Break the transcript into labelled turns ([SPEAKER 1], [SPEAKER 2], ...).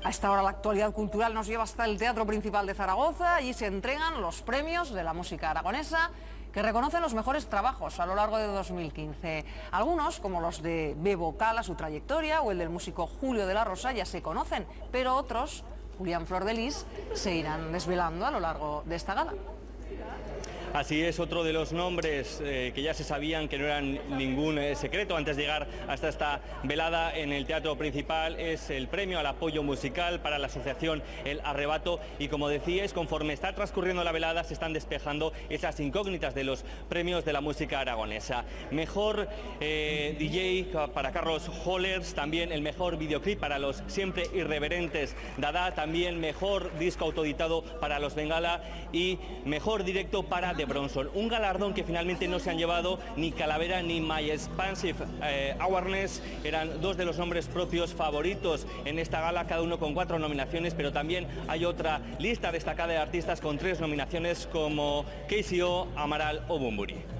[SPEAKER 1] A esta hora la actualidad cultural nos lleva hasta el Teatro Principal de Zaragoza. Allí se entregan los premios de la música aragonesa que reconocen los mejores trabajos a lo largo de 2015. Algunos, como los de Bebo Cala, su trayectoria, o el del músico Julio de la Rosa, ya se conocen, pero otros, Julián Flor de Lis, se irán desvelando a lo largo de esta gala.
[SPEAKER 2] Así es, otro de los nombres que ya se sabían, que no eran ningún secreto antes de llegar hasta esta velada en el Teatro Principal, es el premio al apoyo musical para la asociación El Arrebato. Y como decíais, conforme está transcurriendo la velada se están despejando esas incógnitas de los premios de la música aragonesa. Mejor DJ para Carlos Hollers, también el mejor videoclip para los siempre irreverentes Dada, también mejor disco autoeditado para los Bengala y mejor directo para The Bronson, un galardón que finalmente no se han llevado ni Calavera ni My Expansive Awareness. Eran dos de los nombres propios favoritos en esta gala, cada uno con 4 nominaciones, pero también hay otra lista destacada de artistas con 3 nominaciones como KCO, Amaral o Bunbury.